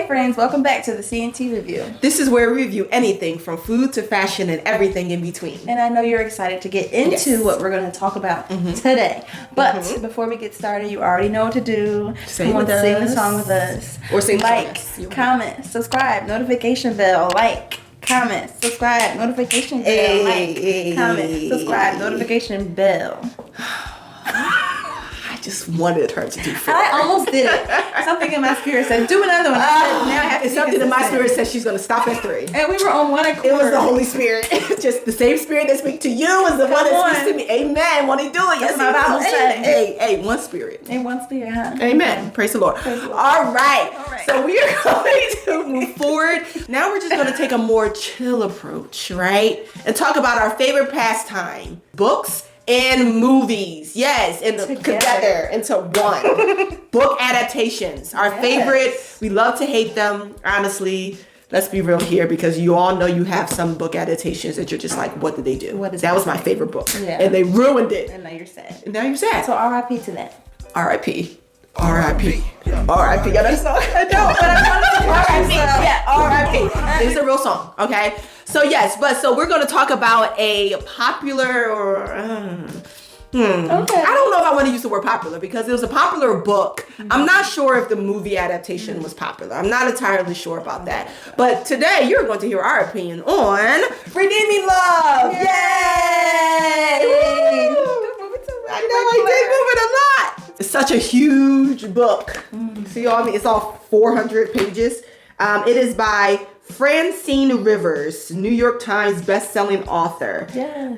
friends, welcome back to the C&T Review. This is where we review anything from food to fashion and everything in between. And I know you're excited to get into what we're going to talk about today. But before we get started, you already know what to do. Sing the song with us. Or sing like, comment, subscribe, notification bell, like, comment, subscribe, notification bell, like, comment, subscribe, notification bell. I just wanted her to do 4. I almost did it. Something in my spirit said, do another one. I said, now I have to something in my spirit said she's going to stop at 3. And we were on one accord. It was the Holy Spirit. Just the same spirit that speaks to you is the one that speaks to me. Amen. Want to do it? Yes, my Bible said. Hey, one spirit. In one spirit, huh? Amen. Praise the Lord. Praise the Lord. All right. So we are going to move forward. Now we're just going to take a more chill approach, right? And talk about our favorite pastime, books and movies. Yes, and together into one. Book adaptations. Our favorite. We love to hate them, honestly. Let's be real here, because you all know you have some book adaptations that you're just like, what did they do? That was my favorite book. Yeah. And they ruined it. And now you're sad. So R.I.P. to that. R.I.P. R.I.P. R.I.P. Yeah, that's song. I know, but I wanted to R.I.P. Yeah, R.I.P. It's a real song, okay? So yes, so we're going to talk about a popular Okay. I don't know if I want to use the word popular because it was a popular book. I'm not sure if the movie adaptation was popular. I'm not entirely sure about that. But today you're going to hear our opinion on Redeeming Love. Yay! I know I did move it a lot. It's such a huge book. See all I mean? It's all 400 pages. It is by Francine Rivers, New York Times best-selling author. Yes.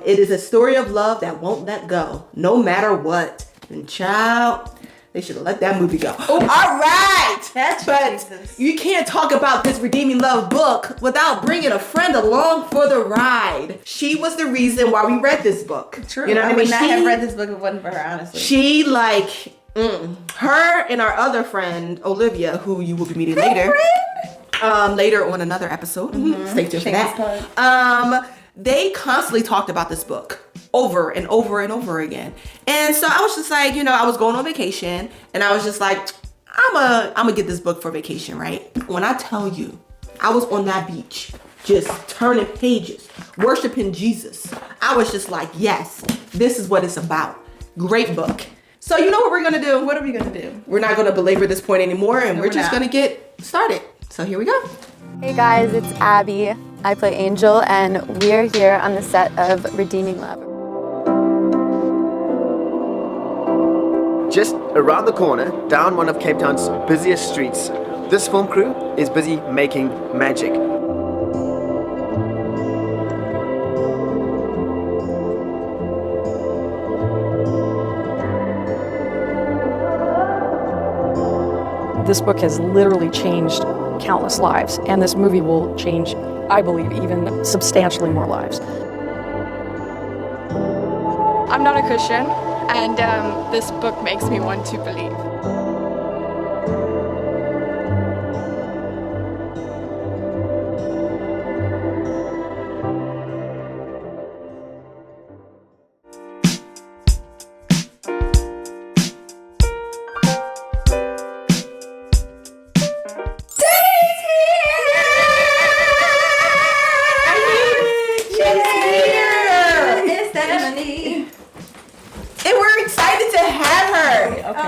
It is a story of love that won't let go, no matter what. And child, they should have let that movie go. All right. But you can't talk about this Redeeming Love book without bringing a friend along for the ride. She was the reason why we read this book. True. You know what I mean? I have read this book if it wasn't for her, honestly. She her and our other friend, Olivia, who you will be meeting later. Later on another episode. Stay tuned for that. They constantly talked about this book over and over and over again. And so I was just like, I was going on vacation and I was just like, I'm gonna get this book for vacation, right? When I tell you, I was on that beach, just turning pages, worshiping Jesus. I was just like, yes, this is what it's about. Great book. So you know what we're gonna do? What are we gonna do? We're not gonna belabor this point anymore and we're just gonna get started. So here we go. Hey guys, it's Abby. I play Angel and we're here on the set of Redeeming Love. Just around the corner, down one of Cape Town's busiest streets, this film crew is busy making magic. This book has literally changed countless lives, and this movie will change, I believe, even substantially more lives. I'm not a Christian, and this book makes me want to believe.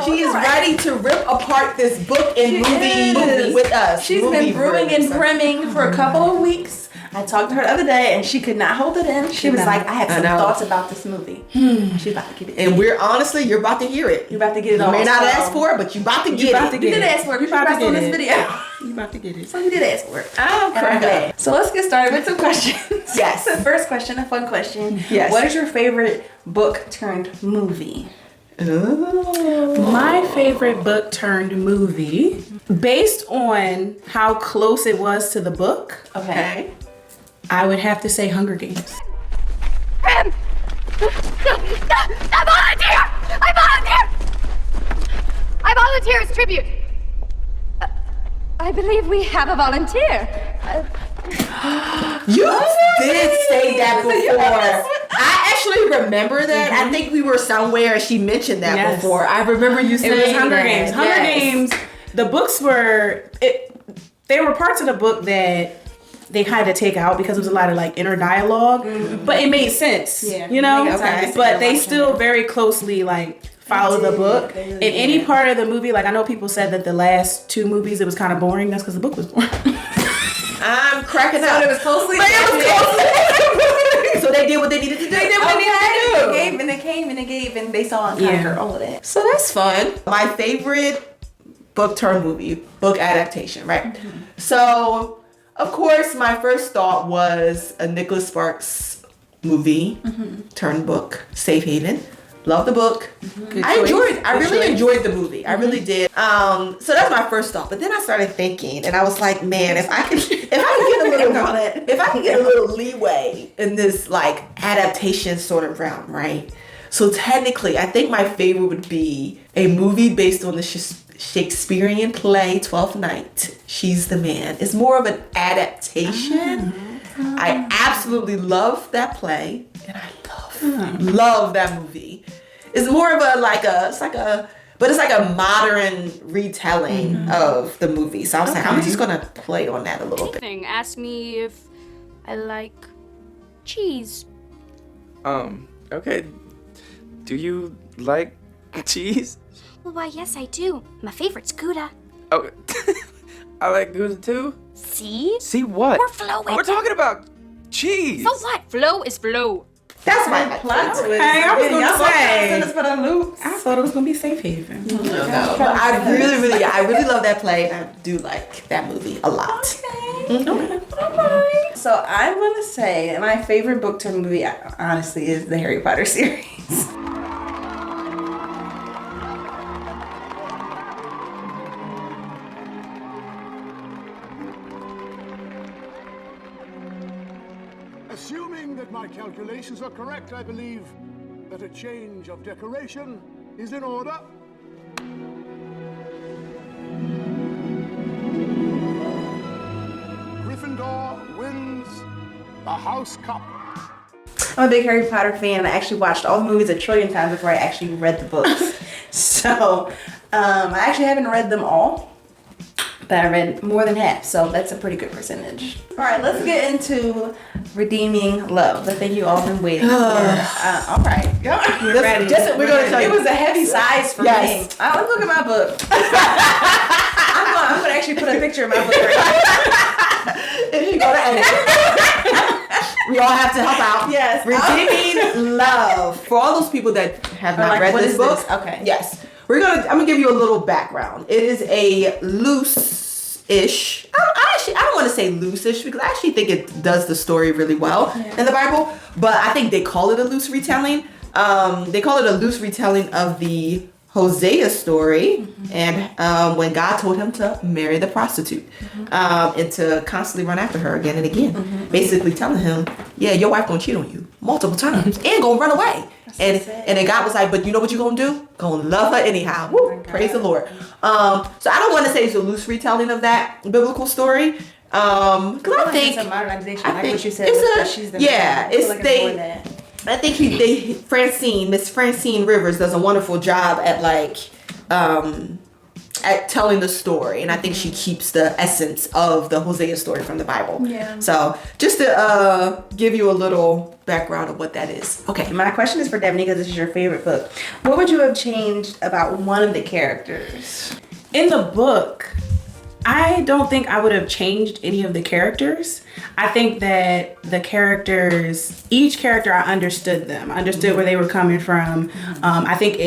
She is ready to rip apart this book and movie with us. She's been brewing and brimming for a couple of weeks. I talked to her the other day and she could not hold it in. She was like, I have some thoughts about this movie. She's about to get it. And you're about to hear it. You're about to get it all. You may not ask for it, but you're about to get it. You did ask for it. You about to get this video. You about to get it. So you did ask for it. Oh, crap. So let's get started with some questions. Yes. The first question, a fun question. Yes. What is your favorite book turned movie? My favorite book turned movie, based on how close it was to the book, Okay. I would have to say Hunger Games. I volunteer as tribute. I believe we have a volunteer. You did say that before. I actually remember that. I think we were somewhere and she mentioned that before. I remember you saying It was Hunger that. Games. Hunger Games. The books were there were parts of the book that they had to take out because it was a lot of like inner dialogue, but it made sense, you know? Okay. But they still very closely like follow the book. In any part of the movie, like I know people said that the last 2 movies, it was kind of boring. That's because the book was boring. I'm cracking up. So it was closely. So they did what they needed to do. They did what they had to do. They gave, and they saw and conquered all of that. So that's fun. My favorite book turned movie, book adaptation, right? So, of course, my first thought was a Nicholas Sparks movie turned book, Safe Haven. Love the book. I really enjoyed the movie. I really did. So that's my first thought. But then I started thinking, and I was like, man, if I could get a little leeway in this like adaptation sort of realm, right? So technically, I think my favorite would be a movie based on the Shakespearean play Twelfth Night. She's the Man. It's more of an adaptation. I absolutely love that play, and I love that movie. It's more of it's like a modern retelling of the movie. So I was like, I'm just gonna play on that a little bit. Asked me if I like cheese. Okay. Do you like cheese? Well, why, yes, I do. My favorite's Gouda. Oh, I like Gouda too. See? See what? We're flowing. We're talking about cheese. So what? Flow is flow. That's my plot twist. I was gonna say. For the loop. I thought it was gonna be Safe Haven. No, but I really love that play. I do like that movie a lot. So I'm gonna say my favorite book turned movie, honestly, is the Harry Potter series. Assuming that my calculations are correct, I believe that a change of decoration is in order. Gryffindor wins the House Cup. I'm a big Harry Potter fan. I actually watched all the movies a trillion times before I actually read the books. So I actually haven't read them all, but I read more than half, so that's a pretty good percentage. All right, let's get into redeeming love. The thing you all been waiting for. All right, we're ready. We're gonna tell you. It was a heavy size for me. Let's look at my book. I'm gonna actually put a picture of my book right If you go to edit, we all have to help out. Yes. Redeeming love. For all those people that have not read this book, okay. Yes. I'm gonna give you a little background. It is a loose-ish. I don't want to say loose-ish because I actually think it does the story really well in the Bible. But I think they call it a loose retelling. They call it a loose retelling of the Hosea story, and when God told him to marry the prostitute, and to constantly run after her again and again, basically telling him, yeah, your wife gonna cheat on you multiple times and gonna run away. And then God was like, but you know what you gonna do? Gonna love her anyhow. Woo, praise the Lord. So I don't want to say it's a loose retelling of that biblical story. Because I think it's a modernization. I like think what you said. She's the yeah. it's like they. I think Miss Francine Rivers does a wonderful job at at telling the story, and I think she keeps the essence of the Hosea story from the Bible. Yeah. So just to give you a little background of what that is. Okay. My question is for Deveney because this is your favorite book. What would you have changed about one of the characters? In the book, I don't think I would have changed any of the characters. I think that the characters, each character, I understood them. I understood where they were coming from. I think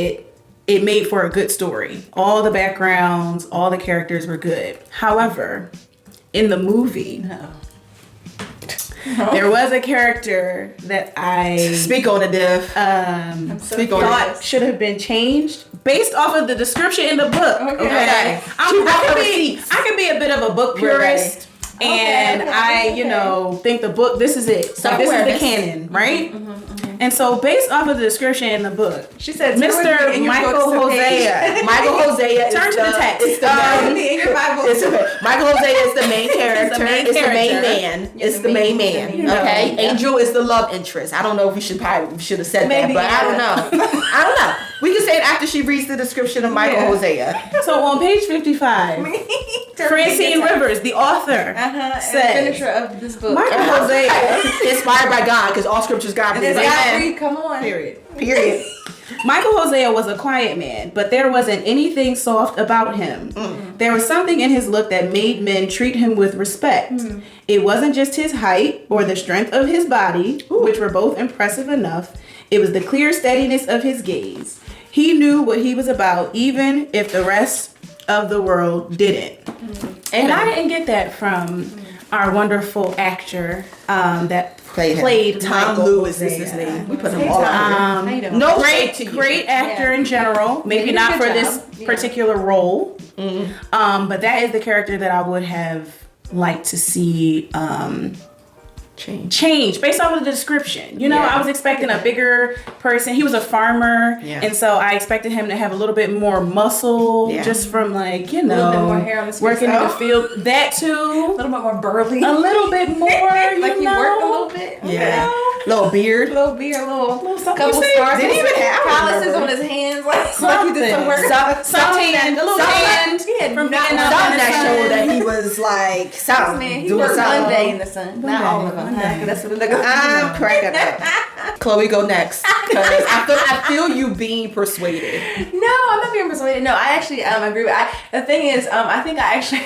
it made for a good story. All the backgrounds, all the characters were good. However, in the movie, there was a character that I speak on it, Dev. Thought should have been changed based off of the description in the book. Okay. I can be a bit of a book purist. And I think the book, this is it. Like, this is the canon, right? And so, based off of the description in the book, She said, Mr. Michael Hosea. Michael Hosea. Turn to the text. It's the main. in your Bible. Michael Hosea is the main character. It's the main man. It's the main man. Okay. Angel is the love interest. I don't know if we should have said Maybe, that, but I don't know. I don't know. We can say it after she reads the description of Michael Hosea. So on page 55, Francine Rivers, the author, says, finisher of this book. Michael Hosea, inspired by God, because all scriptures God breathed. Amen. Come on. Period. Michael Hosea was a quiet man, but there wasn't anything soft about him. There was something in his look that made men treat him with respect. It wasn't just his height or the strength of his body, which were both impressive enough. It was the clear steadiness of his gaze. He knew what he was about, even if the rest of the world didn't. And I didn't get that from our wonderful actor that played Tom Michael Lewis Hosea. is his name. We put him all out there. No, great actor in general. Maybe not for this particular role. But that is the character that I would have liked to see change based off of the description. You know, I was expecting a bigger person. He was a farmer, and so I expected him to have a little bit more muscle, just from like, you know, a little bit more hair on his face. working in the field. That too, A little bit more burly. a little bit more. Like he you know? worked a little bit. Yeah. Little beard. Little beard, little something. couple scars. Didn't even have calluses on his hands. Like he did some work. Something, a little tan from being Something out in the that sun. showed that he was like Man, he worked one day in the sun. Not all of them. That's what it looks like. I'm cracking up. Chloe, go next. Because I feel you being persuaded. No, I'm not being persuaded. No, I actually agree with. The thing is, I think I actually.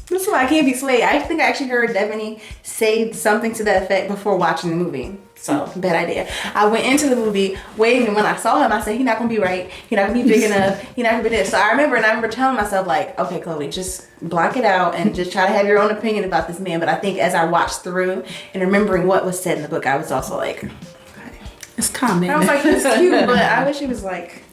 This is why I can't be swayed. I think I actually heard Deveney say something to that effect before watching the movie. So, bad idea. I went into the movie waiting. When I saw him, I said, he's not going to be right. He's not going to be big enough. He's not going to be this. So, I remember telling myself, like, okay, Chloe, just block it out and just try to have your own opinion about this man. But I think as I watched through and remembering what was said in the book, I was also like, It's common. I was like, he's cute, but I wish he was like,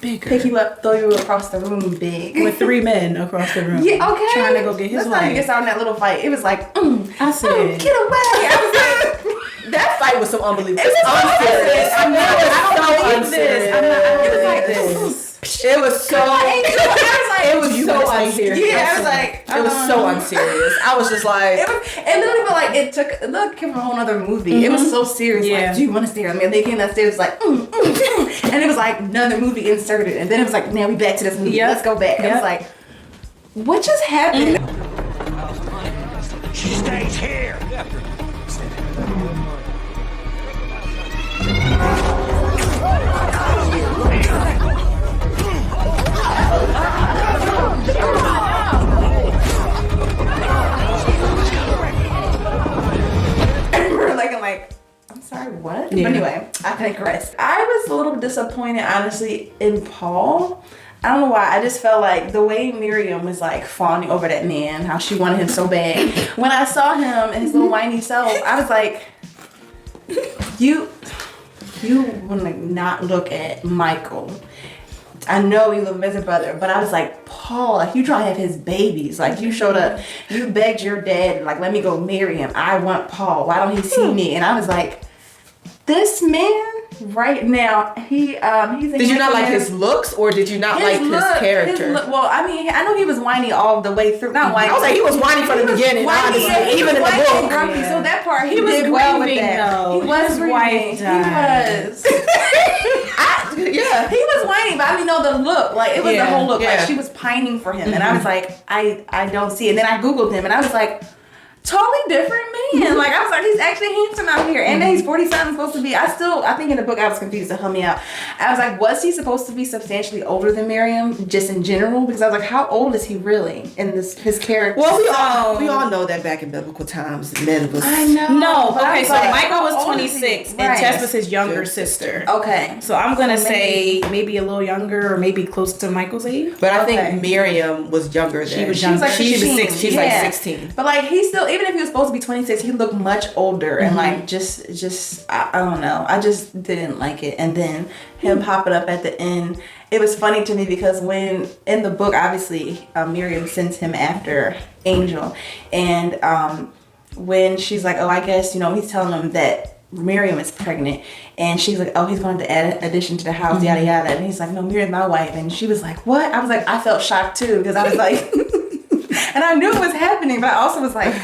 bigger. pick you up, throw you across the room big. With 3 men across the room. Yeah, okay. Trying to go get his Let's not wife. get started in that little fight. It was like, I said, get away. I was like, That fight was so unbelievable. It was unserious. I know. I don't believe unserious. I'm not It was believe like this. It was so. It was so unserious. Yeah, I was like, it was so unserious. I was just like, it literally felt like it looked from a whole other movie. It was so serious. Yeah. Like, do you want to stare at me? And they came downstairs, it was like, and it was like another movie inserted, and then it was like, now we back to this movie. Yep. Let's go back. Yep. I was like, what just happened? She stays here. I'm sorry, what? Yeah. But anyway, I digress. I was a little disappointed, honestly, in Paul. I don't know why. I just felt like the way Miriam was like fawning over that man, how she wanted him so bad. When I saw him and his little whiny self, I was like, you want to not look at Michael. I know you love him as a brother, but I was like, Paul, like you trying to have his babies. Like you showed up, you begged your dad, like, let me go marry him. I want Paul. Why don't he see me? And I was like, this man right now, he's a did you not like his looks or did you not like his character? Well, I mean, I know he was whiny all the way through. Not whiny. I was like, he was whiny from the beginning. Whiny, Honestly, even in the book. Grumpy, so that part he was did well with grieving, that. though. He was His grieving. wife died. He was. He was whiny, but I mean, no, the look, like it was the whole look, like she was pining for him, and I was like, I don't see it. And then I googled him, and I was like, totally different man. Like I was like, he's actually handsome out here, and then he's 40-something supposed to be. I think in the book I was confused. To help me out, I was like, was he supposed to be substantially older than Miriam, just in general? Because I was like, how old is he really in his character? Well, we all know that back in biblical times, men was. I know. No, but I okay, was so like, Michael how was old is he? 26 and Right. Tess was his younger sister. Okay. So I'm going to say maybe a little younger or maybe close to Michael's age. But I think Miriam was younger than. She was She was like She was 16. She's like 16. But like he still, even if he was supposed to be 26, he looked much older and like just I don't know. I just didn't like it. And then him popping up at the end, it was funny to me because when in the book, obviously Miriam sends him after Angel, and when she's like, oh, I guess he's telling him that Miriam is pregnant, and she's like, oh, he's going to add addition to the house, yada yada, and he's like, no, Miriam's my wife, and she was like, what? I was like, I felt shocked too, because I was like, and I knew it was happening, but I also was like,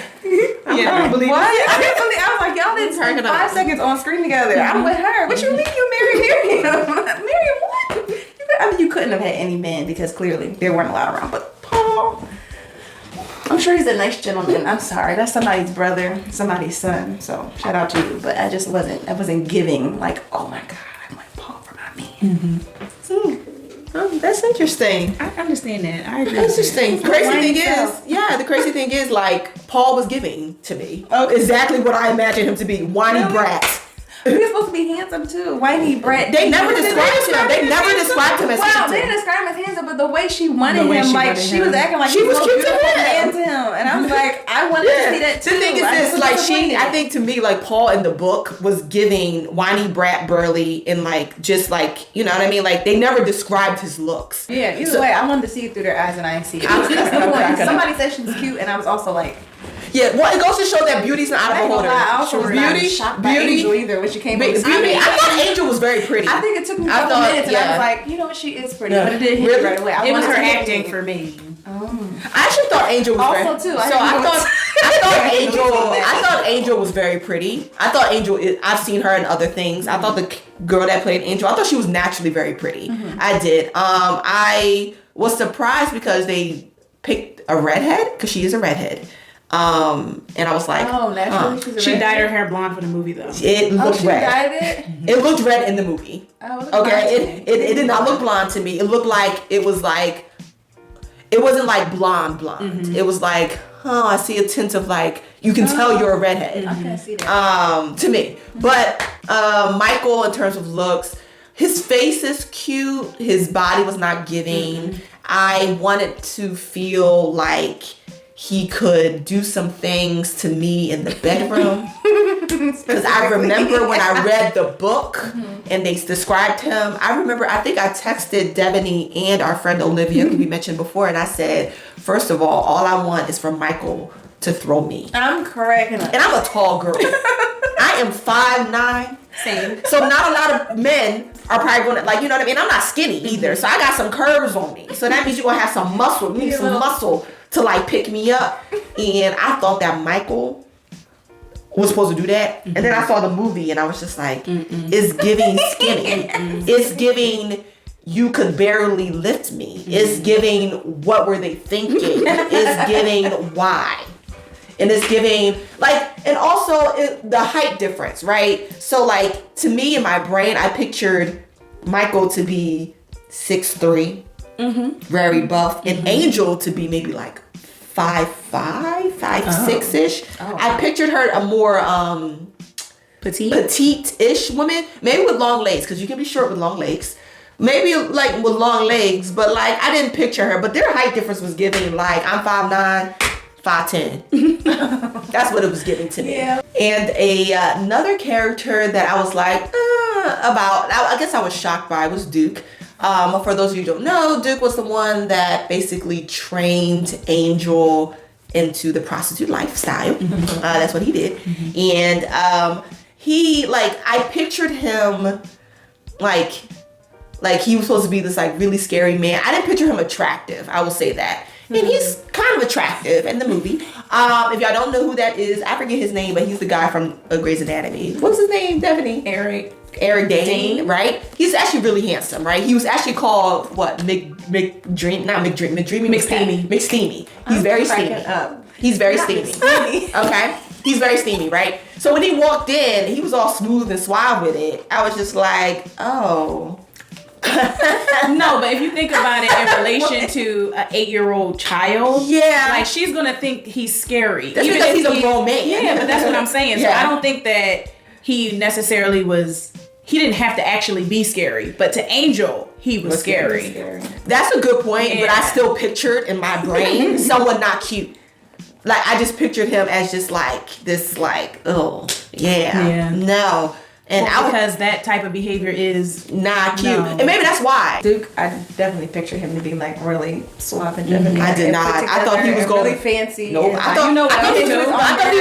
I don't believe what? I didn't believe. I was like, y'all didn't spend 5 seconds on screen together. I'm with her. What you mean you married Miriam? Miriam, what? I mean, you couldn't have had any men because clearly there weren't a lot around. But Paul, I'm sure he's a nice gentleman. I'm sorry, that's somebody's brother, somebody's son. So shout out to you. But I wasn't giving like, oh my God, I want Paul for my man. That's interesting. I understand that. I agree. That's interesting. The crazy thing is, like, Paul was giving to me exactly what I imagined him to be. Whiny brat. He was supposed to be handsome too. Whiny brat. They never described him. They never described him as handsome. They didn't describe him as handsome, but the way she wanted him, like she was acting like she was cute to man to him, and I was like, I wanted to see that too. The thing is this, like I think to me, like Paul in the book was giving whiny brat burly and like just like, you know what I mean? Like they never described his looks. Yeah, either way, I wanted to see it through their eyes, and I didn't see it. That's the point. Somebody said she was cute, and I was also like. Yeah, well, it goes to show that beauty's not out of order. I also was not shocked by Angel either when she came in. I thought Angel was very pretty. I think it took me a couple minutes, and I was like, you know what, she is pretty, but it didn't hit me right away. It was her acting for me. I actually thought Angel was also too. I thought Angel was very pretty. I thought Angel. I've seen her in other things. I thought the girl that played Angel. I thought she was naturally very pretty. I did. I was surprised because they picked a redhead because she is a redhead. And I was like, naturally she dyed her hair blonde for the movie though. It looked red. Dyed it? It looked red in the movie. Okay, it did not look blonde to me. It looked like it wasn't like blonde. It was like, I see a tint of like, you can tell you're a redhead. I can see that. To me. But Michael, in terms of looks, his face is cute. His body was not giving. I wanted to feel like he could do some things to me in the bedroom. Because I remember when I read the book and they described him, I think I texted Deveney and our friend Olivia, who we mentioned before, and I said, first of all I want is for Michael to throw me. I'm cracking up. And I'm a tall girl. I am 5'9". Same. So not a lot of men are probably going to, like, you know what I mean? I'm not skinny either. So I got some curves on me. So that means you're going to have some muscle. You need some muscle to like pick me up. And I thought that Michael was supposed to do that. And then I saw the movie and I was just like, it's giving skinny. It's giving you could barely lift me. It's giving what were they thinking? It's giving why. And it's giving like, and also the height difference, right? So like to me in my brain, I pictured Michael to be 6'3", very buff, and Angel to be maybe like 5'5", 5'6"-ish. I pictured her a more petite-ish woman, maybe with long legs, because you can be short with long legs. Maybe like with long legs, but like I didn't picture her. But their height difference was giving like I'm 5'9", 5'10". That's what it was giving to me. Yeah. And another character that I was like about, I guess I was shocked by, was Duke. For those of you who don't know, Duke was the one that basically trained Angel into the prostitute lifestyle. That's what he did. And he, like, I pictured him like he was supposed to be this like really scary man. I didn't picture him attractive, I will say that. And he's kind of attractive in the movie. If y'all don't know who that is, I forget his name, but he's the guy from Grey's Anatomy. What's his name, Deveney? Eric Dane, right? He's actually really handsome, right? He was actually called what? McDreamy. He's very steamy. He's very steamy. Okay? He's very steamy, right? So when he walked in, he was all smooth and suave with it. I was just like, oh. No, but if you think about it in relation to an 8-year-old child, like she's gonna think he's scary. That's even because he's a grown man. Yeah, but that's what I'm saying. So I don't think that he necessarily was. He didn't have to actually be scary, but to Angel, he was scary. That's a good point, but I still pictured in my brain someone not cute. Like I just pictured him as just like this, like, oh yeah. No. And because that type of behavior is not cute. And maybe that's why. Duke, I definitely pictured him to be like really suave and Deveney. I did not. I thought he was going really fancy. No, I thought he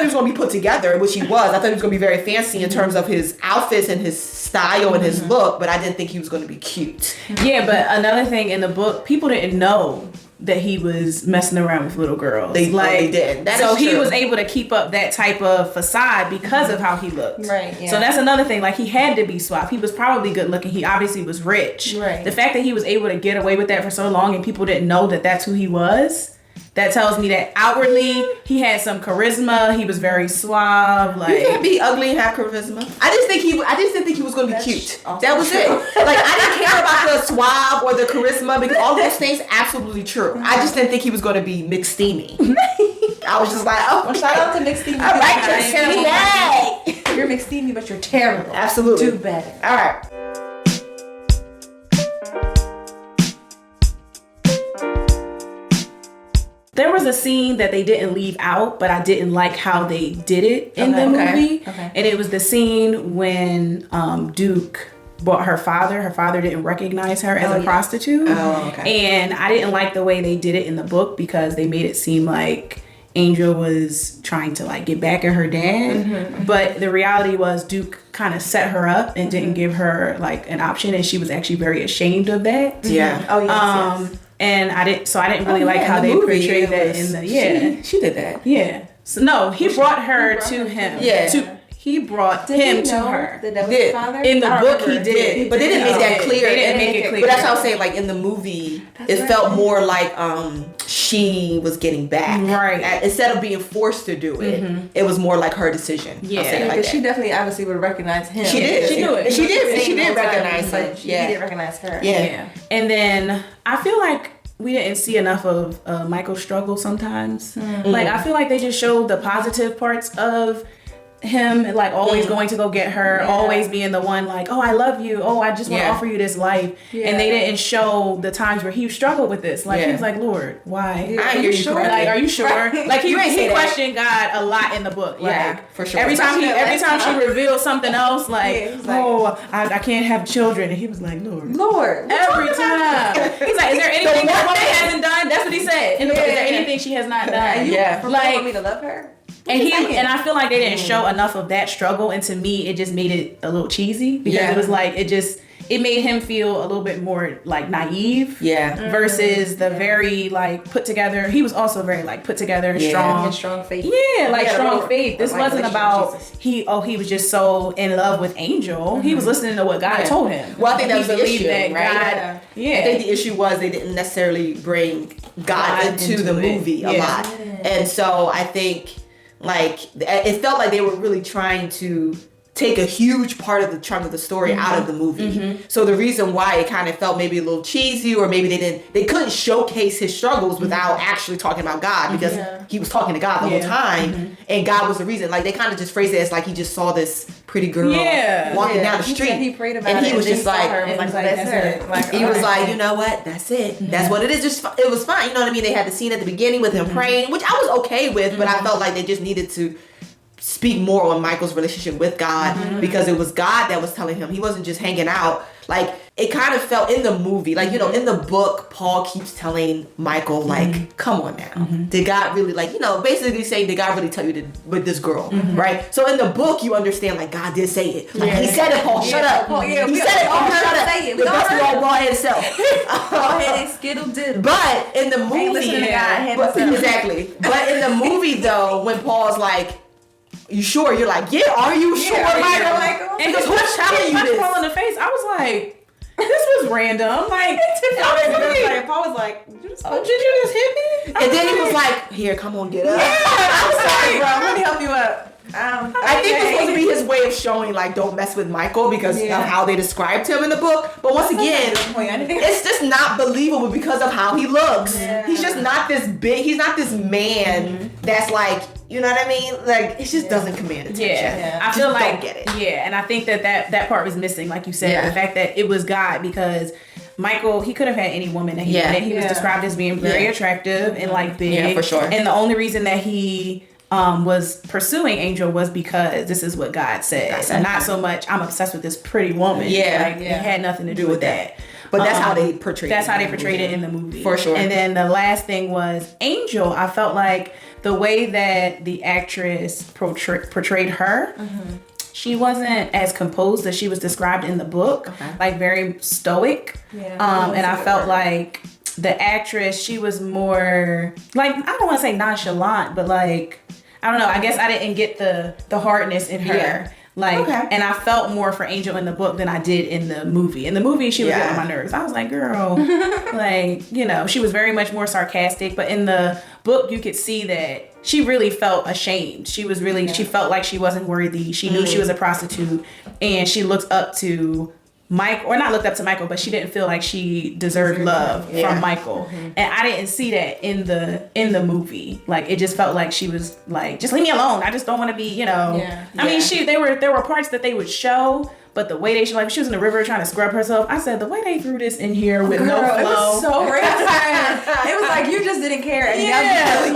was going to be put together, which he was. I thought he was going to be very fancy in terms of his outfits and his style and his look, but I didn't think he was going to be cute. Yeah, but another thing in the book, people didn't know that he was messing around with little girls. They did. So he was able to keep up that type of facade because of how he looked. Right. Yeah. So that's another thing. Like, he had to be suave. He was probably good looking. He obviously was rich. Right. The fact that he was able to get away with that for so long and people didn't know that that's who he was, that tells me that outwardly he had some charisma. He was very suave. Like, you can't be ugly and have charisma. I just didn't think he was going to be cute. That was it. Like, I didn't care about the suave or the charisma because all those things absolutely true. I just didn't think he was going to be McSteamy. I was just like, oh, well, shout out to McSteamy. All right, McSteamy. You're McSteamy, but you're terrible. Absolutely. Do better. All right. there was a scene that they didn't leave out, but I didn't like how they did it in the movie. Okay. And it was the scene when Duke bought her father. Her father didn't recognize her as a prostitute. Oh, okay. And I didn't like the way they did it in the book because they made it seem like Angel was trying to like get back at her dad. Mm-hmm. But the reality was Duke kind of set her up and didn't give her like an option, and she was actually very ashamed of that. Yeah. Oh yes. And I didn't really like how they portrayed that in the She did that. Yeah. So no, he brought her to him. Yeah. He brought him to her. That was his father? In the book, he did. But they didn't make that clear. They didn't make it clear. But that's what I was saying. Like in the movie, it felt more like she was getting back. Right. Instead of being forced to do it, it was more like her decision. Yeah. Like she definitely obviously would recognize him. She did. She knew it. She did recognize him. He didn't recognize her. Yeah. And then I feel like we didn't see enough of Michael's struggle sometimes. Like I feel like they just showed the positive parts of him, like always going to go get her, always being the one like, oh, I love you, oh, I just want to offer you this life. And they didn't show the times where he struggled with this. Like he was like, Lord, why? Are you sure? Like, are you sure? Like he say questioned God a lot in the book. Like for sure. Every time she revealed something else, like, oh, I can't have children, and he was like, Lord, every time. He's like, is there anything that woman hasn't done? That's what he said. In the book, is there anything she has not done? Like, want me to love her? And I feel like they didn't show enough of that struggle, and to me it just made it a little cheesy because it was like it made him feel a little bit more like naive versus the very like put together. He was also very like put together, strong faith. Strong faith. This wasn't about he was just so in love with Angel. He was listening to what God told him. Well, I think that was the issue, right? I think the issue was they didn't necessarily bring God into the movie a lot, and so I think like it felt like they were really trying to take a huge part of the chunk of the story out of the movie. So the reason why it kind of felt maybe a little cheesy, or maybe they couldn't showcase his struggles without actually talking about God, because he was talking to God the whole time, and God was the reason. Like they kind of just phrased it as like he just saw this pretty girl walking down the street, he prayed about and it, he was just like, that's her. Like, he was like, you know what, that's it, that's what it is. Just it was fine, you know what I mean? They had the scene at the beginning with him praying, which I was okay with, but I felt like they just needed to speak more on Michael's relationship with God, because it was God that was telling him. He wasn't just hanging out. Like it kind of felt in the movie, like, you know, in the book, Paul keeps telling Michael, like, come on now, did God really, like, you know, basically saying, did God really tell you to with this girl, right? So in the book, you understand, like, God did say it. Like, he said it, Paul, shut up. He said it, Paul, shut up. Say it. The best of all bald-headed self. Bald-headed skittle diddle. But in the movie, exactly. But in the movie, though, when Paul's like, you sure? You're like, yeah, are you sure, Michael? And because who's telling you this? Paul in the face, I was like, this was random. Like, Paul was like, did you just hit me? And then he was like, here, come on, get up. I'm sorry, bro. Let me help you up. I think it's supposed to be his way of showing, like, don't mess with Michael, because of how they described him in the book. But once again, it's just not believable because of how he looks. He's just not this big. He's not this man that's like, you know what I mean? Like, it just doesn't command attention. I feel like, don't get it. And I think that part was missing, like you said, the fact that it was God, because Michael, he could have had any woman that he wanted. He was described as being very attractive and like big. Yeah, for sure. And the only reason that he was pursuing Angel was because this is what God says, and not so much I'm obsessed with this pretty woman. It had nothing to do with that. But that's how they portrayed. That's how they portrayed it in the movie, for sure. And then the last thing was Angel. I felt like the way that the actress portrayed her. She wasn't as composed as she was described in the book, like very stoic. And I felt like the actress, she was more like, I don't want to say nonchalant, but like, I don't know. I guess I didn't get the hardness in her. Like, and I felt more for Angel in the book than I did in the movie. In the movie, she was getting on my nerves. I was like, girl, like, you know, she was very much more sarcastic. But in the book, you could see that she really felt ashamed. She was really, she felt like she wasn't worthy. She knew she was a prostitute, and she looked up to Mike, or not looked up to Michael, but she didn't feel like she deserved love from Michael. And I didn't see that in the movie. Like, it just felt like she was like, just leave me alone. I just don't want to be, you know. I mean, there were parts that they would show, but the way she was in the river trying to scrub herself, I said, the way they threw this in here with no flow. It was so racist. It was like, you just didn't care. And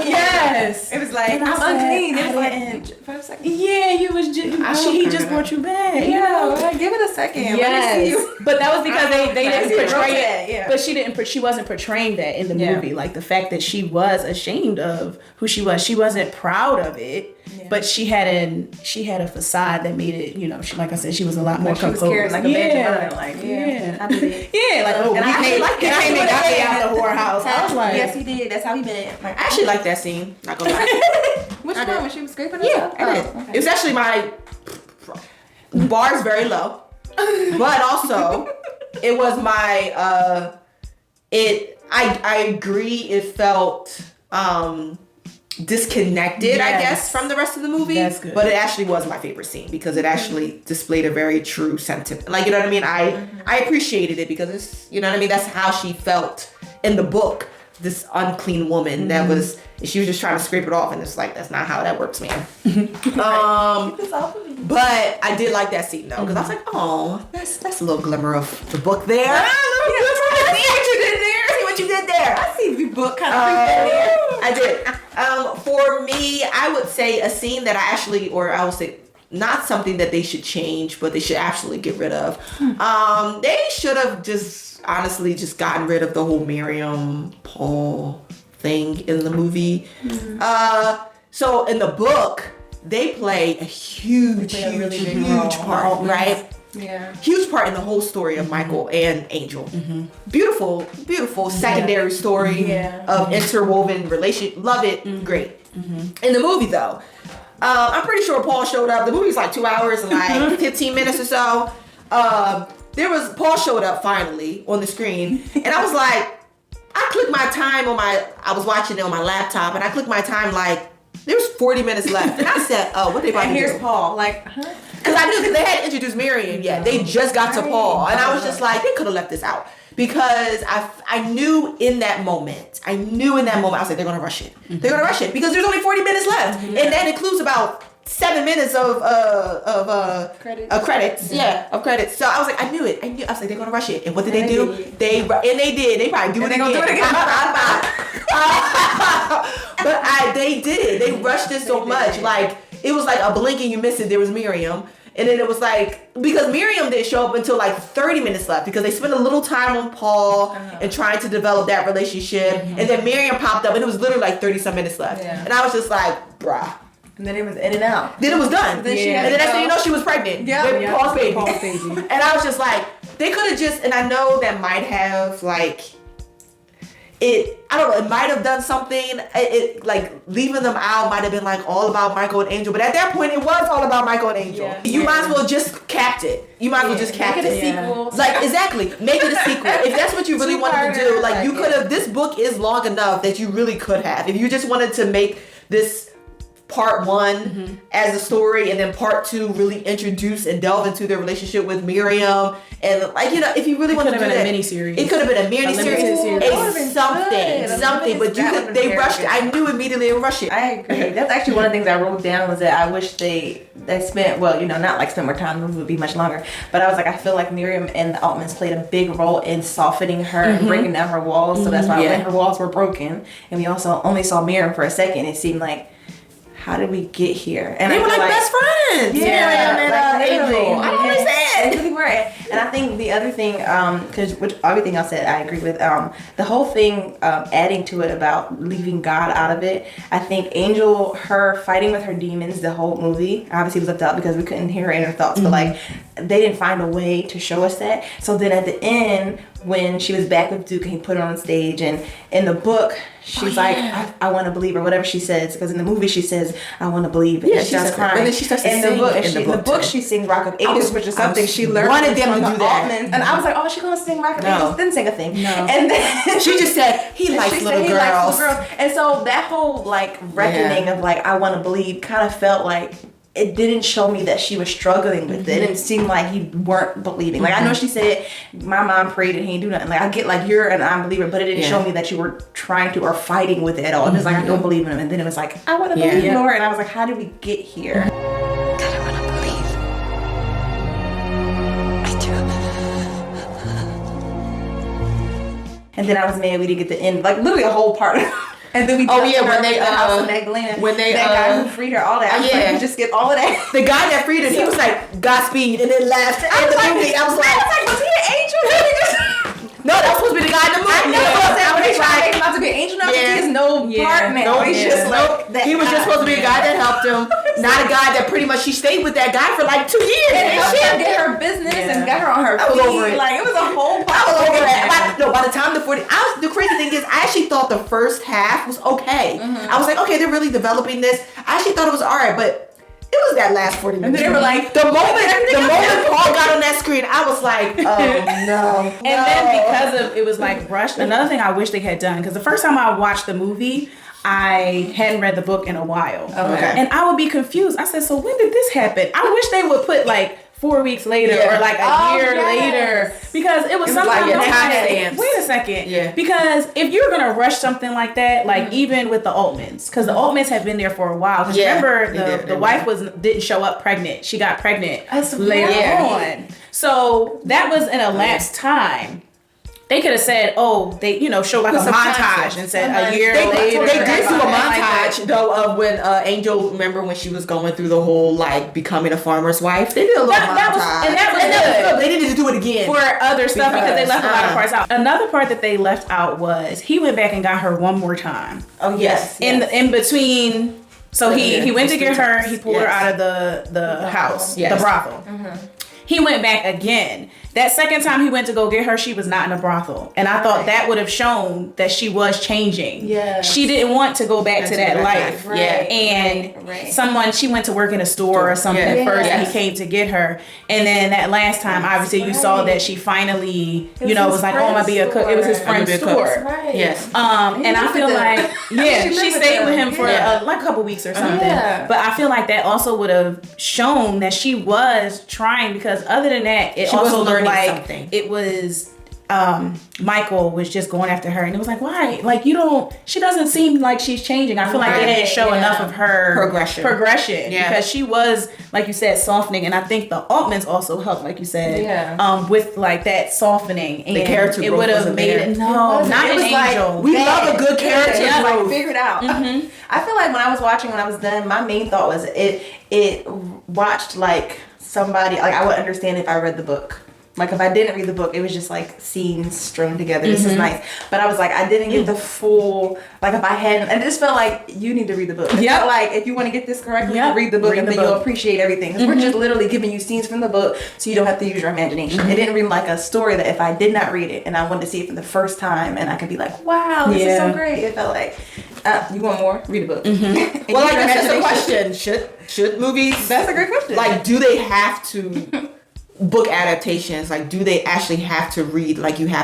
Yes. It was like, I'm unclean. It was like, 5 seconds. Yeah, you was just, he just brought you back. You know? Like, give it a second. Yes. Let me see you. But that was because they didn't portray it. Yeah. But she wasn't portraying that in the movie. Like, the fact that she was ashamed of who she was. She wasn't proud of it. But she had a facade that made it, you know, she, like I said, she was a lot more composed. She was carrying like a badge of honor, like, like, oh, and I came and got me out the whorehouse. I was like, yes, he did. That's how he been. Like, I actually like that scene. Not gonna lie. Which one? When she was scraping herself? I did. Okay. It was actually my bar's very low, but also it was my I agree. It felt disconnected, I guess, from the rest of the movie. That's good. But it actually was my favorite scene because it actually displayed a very true sentiment. Like, you know what I mean? I appreciated it because it's, you know what I mean? That's how she felt in the book. This unclean woman that was, she was just trying to scrape it off, and it's like, that's not how that works, man. But I did like that scene though, because I was like, oh, that's a little glimmer of the book there. I see what you did there. I see the book kind of I did. For me, I would say a scene that I would say not something that they should change, but they should absolutely get rid of. They should have honestly just gotten rid of the whole Miriam Paul thing in the movie. So in the book, they play a huge part, right? Yeah. Huge part in the whole story of Michael and Angel. Beautiful secondary story of interwoven relationship. Love it. Great. In the movie though, I'm pretty sure Paul showed up. The movie's like 2 hours and like 15 minutes or so. Paul showed up finally on the screen, and I was like, I clicked my time I was watching it on my laptop, and I clicked my time like, there was 40 minutes left. And I said, oh, what they about to do? And here's Paul. Like, huh? Because I knew, because they hadn't introduced Miriam yet. They just got to Paul. And I was just like, they could have left this out. Because I knew in that moment, I was like, they're going to rush it. They're going to rush it. Because there's only 40 minutes left. And that includes about 7 minutes of credits. Of credits. So I was like, I knew it. I was like, they're gonna rush it. And what did they do? They did. They probably do it again. But they did it. They rushed it so much. Like, it was like a blink and you miss it. There was Miriam. And then it was like, because Miriam didn't show up until like 30 minutes left, because they spent a little time on Paul and trying to develop that relationship. And then Miriam popped up and it was literally like 30 some minutes left. And I was just like, bruh. And then it was in and out. Then it was done. Then and then next thing you know, she was pregnant. With Paul's baby. And I was just like, they could have just, and I know that might have like, I don't know, it might have done something. It like leaving them out might have been like all about Michael and Angel. But at that point, it was all about Michael and Angel. You might as well just capped it. You might as well just capped it. Make it a sequel. Like, exactly. Make it a sequel. If that's what you really wanted to do, like you could have, this book is long enough that you really could have. If you just wanted to make this part 1 as a story, and then part 2 really introduce and delve into their relationship with Miriam, and like, you know, if you really want to do that, it could have been a mini series, something. But they rushed it. I knew immediately they rushed it. I agree. That's actually one of the things I wrote down, was that I wish they spent, well, you know, not like spend more time, the movie would be much longer, but I was like, I feel like Miriam and the Altmans played a big role in softening her and breaking down her walls. So that's why when her walls were broken, and we also only saw Miriam for a second, it seemed like, how did we get here? And they I were feel like best friends. Yeah, Angel. I always said. They really were. And I think the other thing, because everything else said, I agree with. The whole thing, adding to it about leaving God out of it. I think Angel, her fighting with her demons, the whole movie obviously was left out because we couldn't hear her inner thoughts. But like, they didn't find a way to show us that. So then at the end, when she was back with Duke and he put her on stage, and in the book she's like, I want to believe, or whatever she says, because in the movie she says, I want to believe, and she starts crying. And then she starts to in sing the book she sings Rock of Ages, which is something she learned wanted them from to the do that. Altmans. And I was like, oh, she's gonna sing Rock of Ages. Didn't sing a thing. No. And then she just said he likes little girls. And so that whole like reckoning of like, I want to believe, kind of felt like it didn't show me that she was struggling with it. It didn't seem like he weren't believing. Like, I know she said, my mom prayed and he didn't do nothing. Like, I get like, you're an unbeliever, but it didn't show me that you were trying to or fighting with it at all. It was like, I don't believe in him. And then it was like, I want to believe, Lord. And I was like, how did we get here? God, I want to believe. I do. And then I was mad we didn't get the end. Like, literally a whole part. And then we when they the house of Magdalena, when they that guy who freed her, all that. I was like, you just get all of that. The guy that freed her, he was like Godspeed, and then laughed in the movie. I was like, was he an angel? No, that was supposed to be the guy in the movie. I know. I was like, he's about to be an angel now. He has no part now. He's just like that. He was just supposed to be a guy that helped him, not a guy that pretty much she stayed with that guy for like 2 years. And helped her get her business and got her on her feet. I was over it. Like, it was a whole I was over it. By the time the crazy thing is, I actually thought the first half was okay. I was like, okay, they're really developing this. I actually thought it was alright, but it was that last 40 minutes. And then they were like, the moment Paul got on that screen, I was like, oh no. And then because of it was like rushed. Another thing I wish they had done, because the first time I watched the movie, I hadn't read the book in a while. Okay. And I would be confused. I said, so when did this happen? I wish they would put like 4 weeks later or like a year later, because it was something like, wait a second. Yeah. Because if you're gonna rush something like that, like even with the Altmans, because the Altmans have been there for a while. Because remember, the wife didn't show up pregnant. She got pregnant later on. So that was in a lapsed time. They could have said, they, showed like a montage and said a year later. They did do a montage, though, of when Angel, remember when she was going through the whole, like, becoming a farmer's wife? They did a little montage. And that was good. They needed to do it again. For other stuff, because they left a lot of parts out. Another part that they left out was, he went back and got her one more time. Oh, yes. In between, so he went to get her, he pulled her out of the house, the brothel. He went back again. That second time he went to go get her, she was not in a brothel. And I thought that would have shown that she was changing. Yeah. She didn't want to go back to that life. She went to work in a store or something at first, and he came to get her. And then that last time, obviously, you saw that she finally, was like, oh, I'm going to be a cook. It was his friend's store. Right. Yes. And I feel like, she stayed with him for like a couple weeks or something. Yeah. But I feel like that also would have shown that she was trying, because other than that, it also looked like something. It was Michael was just going after her, and it was like, why? Like, she doesn't seem like she's changing. I feel like they didn't show enough of her progression because she was, like you said, softening, and I think the Altmans also helped, like you said, with like that softening, and the character it would have made it not an Angel. We love a good character growth. Figure it out. I feel like when I was done, my main thought was it watched like somebody, like I would understand if I read the book. Like, if I didn't read the book, it was just like scenes strewn together. This is nice. But I was like, I didn't get the full, like, if I hadn't, and it just felt like you need to read the book. It felt like, if you want to get this correctly, read the book, and then you'll appreciate everything. Because we're just literally giving you scenes from the book so you don't have to use your imagination. It didn't read like a story that if I did not read it and I wanted to see it for the first time and I could be like, wow, this is so great. It felt like, you want more? Read a book. Well, like, that's the question. Should movies... That's a great question. Like, do they have to... book adaptations, like, do they actually have to read, like, you don't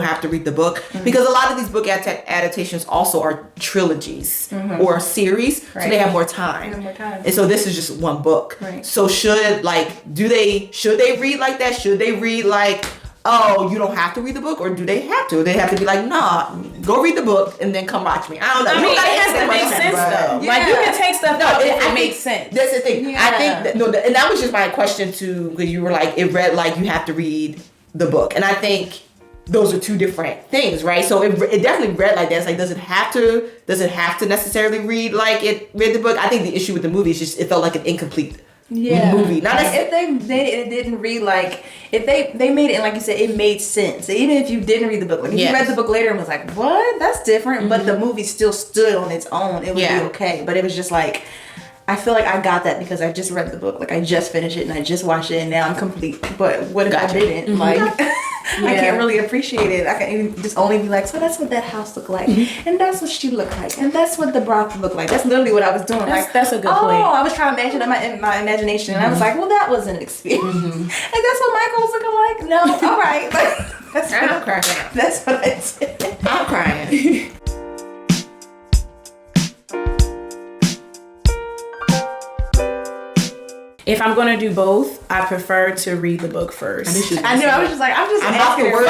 have to read the book? Because a lot of these book adaptations also are trilogies or series, so they have more time. And so this is just one book. So should they read like that? Should they read like, oh, you don't have to read the book, or do they have to? They have to be like, nah, go read the book and then come watch me. I don't know. I mean, it has to make sense though. Like, you can take stuff out if it makes sense. That's the thing. I think that, and that was just my question too, because you were like, it read like you have to read the book, and I think those are two different things, right? So it definitely read like that. It's like, does it have to necessarily read the book? I think the issue with the movie is just it felt like an incomplete movie. Not if it didn't read like, if they made it, and like you said, it made sense. Even if you didn't read the book, like if you read the book later and was like, what? That's different. But the movie still stood on its own. It would be okay. But it was just like, I feel like I got that because I just read the book. Like I just finished it and I just watched it and now I'm complete. But what if I didn't? Like I can't really appreciate it. I can just only be like, so that's what that house looked like, and that's what she looked like, and that's what the broth looked like. That's literally what I was doing. That's a good point. I was trying to imagine in my imagination, and I was like, well, that was an experience. And that's what Michael was looking like. No, all right. I'm crying. That's what I said. I'm crying. If I'm gonna do both, I prefer to read the book first. I knew. I was just like, I'm asking her.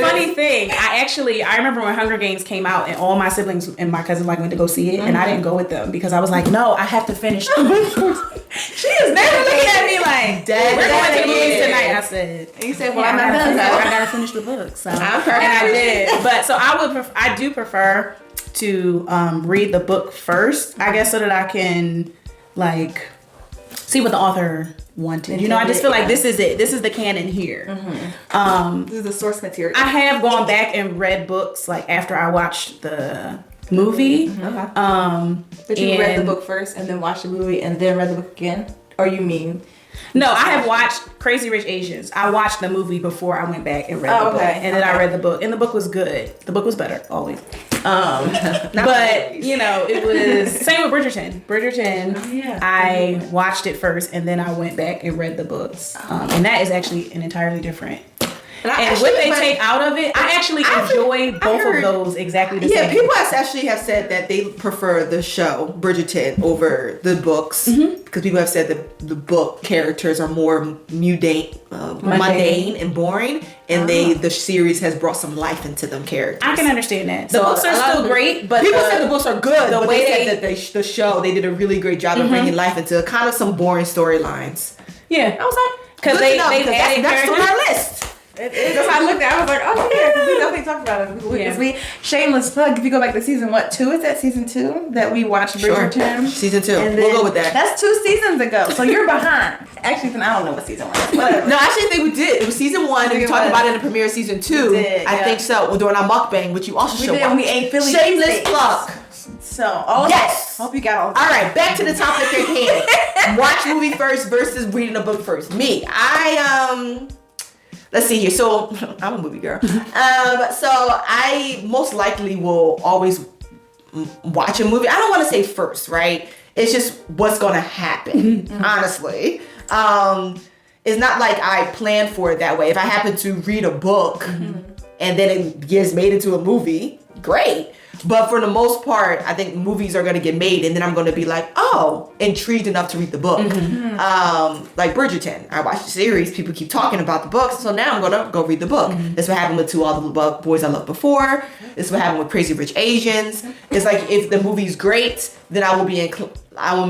Funny thing. I remember when Hunger Games came out, and all my siblings and my cousin went to go see it, and I didn't go with them because I was like, no, I have to finish the book. She is never looking at me like, Dad, we're going to the movies tonight. I said, and you said, well, I'm not done. I gotta finish the book. So and I did. But so I do prefer to read the book first, I guess, so that I can see what the author wanted. I just feel like this is it. This is the canon here. This is the source material. I have gone back and read books after I watched the movie. But you read the book first and then watched the movie and then read the book again? Or you mean? No, I have watched Crazy Rich Asians. I watched the movie before I went back and read the book. And then I read the book. And the book was good. The book was better, always. But, it was... Same with Bridgerton. I watched it first and then I went back and read the books. And that is actually an entirely different... And what they take out of it, I actually enjoy both of those exactly the same. Yeah, people actually have said that they prefer the show Bridgerton over the books because people have said that the book characters are more mundane and boring, and the series has brought some life into them characters. I can understand that. The books are still great, but people said the books are good. But they said that the show they did a really great job of bringing life into kind of some boring storylines. Yeah, I was like, because they added that's on our list. That's how I looked at it. I was like, oh yeah, because we definitely talked about it. Shameless plug, if you go back to season 2, is that season 2 that we watched Bridgerton? Season 2. We'll go with that. That's 2 seasons ago. So you're behind. Actually, I don't know what season 1 is. Whatever. No, actually I think we did. It was season 1 and we talked about it in the premiere of season 2. I think so. We're doing our mukbang, which you also should watch. We ate Philly Shameless plug. So, yes. Hope you got all right, back to the topic at hand. Watch movie first versus reading a book first. Me, let's see here. So I'm a movie girl. So I most likely will always watch a movie. I don't want to say first, right? It's just what's going to happen, honestly. It's not like I plan for it that way. If I happen to read a book and then it gets made into a movie, great. But for the most part, I think movies are going to get made and then I'm going to be like, oh, intrigued enough to read the book. Like Bridgerton. I watched the series. People keep talking about the books. So now I'm going to go read the book. This is what happened with To All the Boys I Loved Before. This is what happened with Crazy Rich Asians. It's like if the movie's great, then I will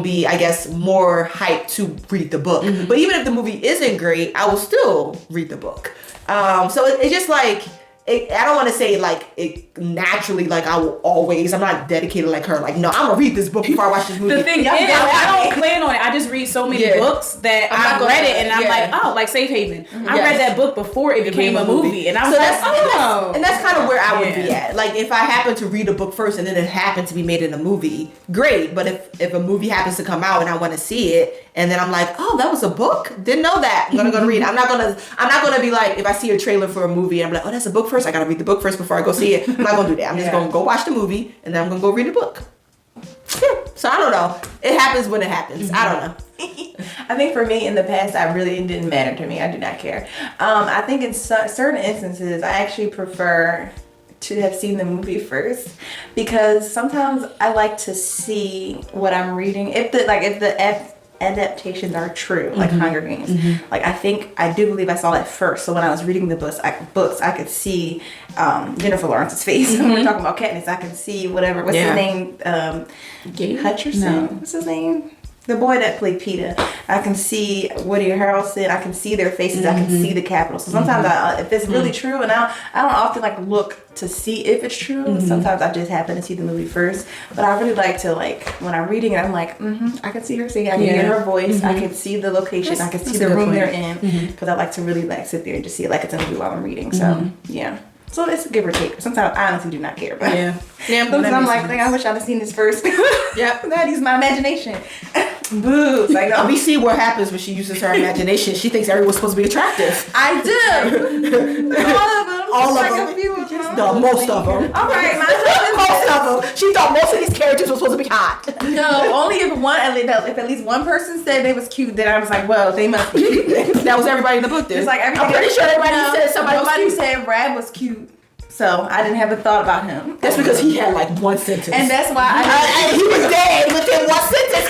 be, I guess, more hyped to read the book. But even if the movie isn't great, I will still read the book. So it's just like... I don't want to say it naturally I will always. I'm not dedicated like her. No, I'm gonna read this book before I watch this movie. The thing is, I don't plan on it. I just read so many books that I've read it and I'm like, oh, like Safe Haven. I read that book before it became a movie, and I was and that's kind of where I would be at. If I happen to read a book first and then it happened to be made in a movie, great. But if a movie happens to come out and I want to see it. And then I'm like, oh, that was a book? Didn't know that. I'm gonna go read it. I'm not gonna be like, if I see a trailer for a movie, I'm like, oh, that's a book first. I gotta read the book first before I go see it. I'm not gonna do that. I'm just gonna go watch the movie and then I'm gonna go read the book. Yeah. So I don't know. It happens when it happens. I don't know. I think for me in the past, it didn't matter to me. I do not care. I think in certain instances, I actually prefer to have seen the movie first because sometimes I like to see what I'm reading. If the adaptations are true, like Hunger Games. I do believe I saw that first. So when I was reading the books, I could see Jennifer Lawrence's face. When we're talking about Katniss, I could see what's his name? Hutcherson? No. What's his name? The boy that played Peter, I can see Woody Harrelson. I can see their faces. I can see the Capitol. So sometimes, if it's really true, and I don't often like look to see if it's true. Sometimes I just happen to see the movie first. But I really like to when I'm reading it, I'm like, I can see her singing. I can hear her voice. I can see the location. I can see the room they're in. Because I like to really sit there and just see it like it's a movie while I'm reading. So yeah. So it's a give or take. Sometimes I honestly do not care. But sometimes I'm like, I wish I'd have seen this first. That use my imagination. Boobs. Like, no. We see what happens when she uses her imagination. She thinks everyone's supposed to be attractive. I do. All of them. A few of them. No, most of them. All right, most of them. She thought most of these characters were supposed to be hot. No, only if at least one person said they was cute, then I was like, well, they must be cute. That was everybody in the book then. It's like I'm pretty sure everybody said somebody was cute. said Brad was cute. So I didn't have a thought about him. That's because he had like one sentence. And that's why he was dead within one sentence.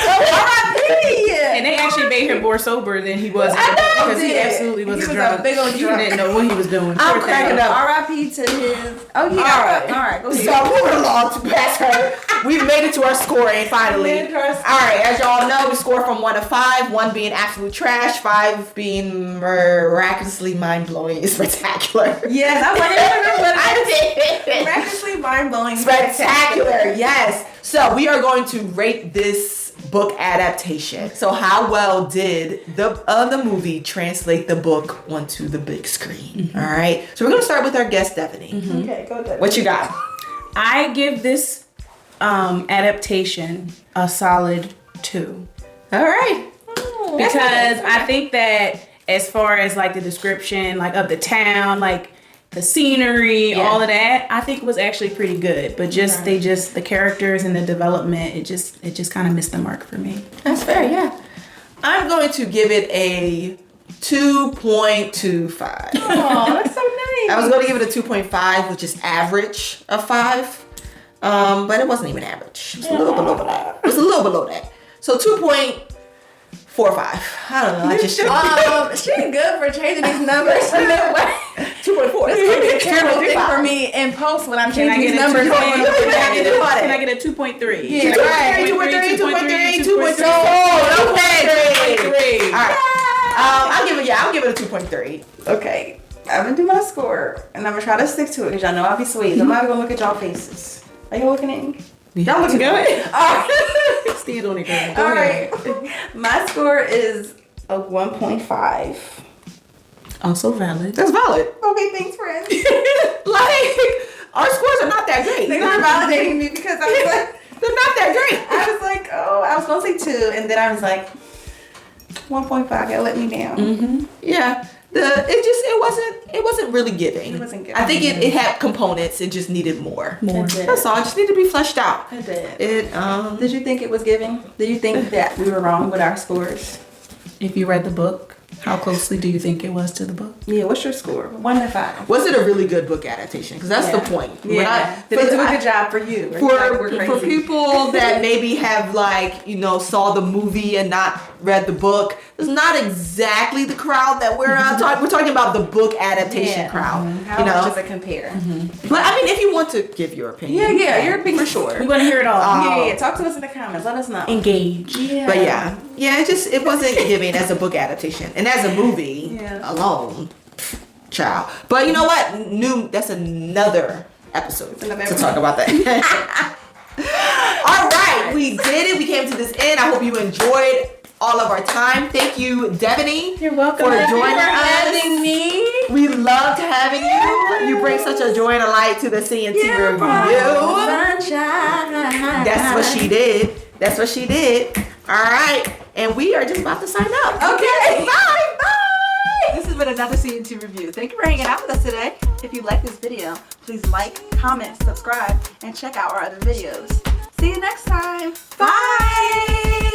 And they actually made him more sober than he was because he absolutely was a drunk. Big old You didn't know what he was doing. I'm cracking up. R.I.P. to his. Oh yeah. All right. Go ahead. So moving along to past her, we've made it to our scoring finally. All right, as y'all know, we score from 1 to 5. 1 being absolute trash, 5 being miraculously mind blowing, spectacular. Yes, I did. Miraculously mind blowing, spectacular. Yes. So we are going to rate this book adaptation. So how well did the movie translate the book onto the big screen? All right. So we're going to start with our guest, Deveney. Okay, go Deveney. What you got? I give this adaptation a solid 2. All right. Because I think that as far as like the description like of the town, like the scenery, all of that, I think was actually pretty good. But the characters and the development, it just kind of missed the mark for me. That's fair, yeah. I'm going to give it a 2.25. Oh, that's so nice. I was going to give it a 2.5, which is average of 5. But it wasn't even average. It was a little below that. It was a little below that. So 2.45. I don't know. I just she good for changing these numbers. 2.4. That's gonna be a terrible thing for me in post when I'm changing these numbers. Can I get a 2.3? Yeah, right. 2.3. Okay. All right. I'll give it a 2.3. Okay. I'm gonna do my score and I'm gonna try to stick to it because y'all know I'll be sweet. I'm not gonna look at y'all faces. Are you looking at me? Y'all looking good? All right. Stand on it, girl. All right. My score is a 1.5. Also valid. That's valid. Okay, thanks, friends. Like, our scores are not that great. They're not validating me because I was like, they're not that great. I was like, I was gonna say 2, and then I was like, 1.5. That let me down. Yeah. It wasn't really giving. It wasn't giving. I think it had components. It just needed more. That's all. It just needed to be fleshed out. It did. Did you think it was giving? Did you think that we were wrong with our scores? If you read the book, how closely do you think it was to the book? Yeah, what's your score? 1 to 5. Was it a really good book adaptation? Because that's the point. Yeah. Did they do a good job for you? For people that maybe have saw the movie and not read the book, it's not exactly the crowd that we're talking. We're talking about the book adaptation crowd. How much does it compare? But I mean, if you want to give your opinion, your opinion for sure. We want to hear it all. Yeah. Talk to us in the comments. Let us know. Engage. Yeah. But it wasn't giving as a book adaptation, and as a movie alone, child. But you know what? That's another episode to talk about that. All right, we did it. We came to this end. I hope you enjoyed all of our time. Thank you, Deveney. You're welcome for joining us. Having me. We loved having you. You bring such a joy and a light to the CNT review. Sunshine. That's what she did. All right, and we are just about to sign up. Okay. Bye. This has been another CNT review. Thank you for hanging out with us today. If you like this video, please like, comment, subscribe, and check out our other videos. See you next time. Bye.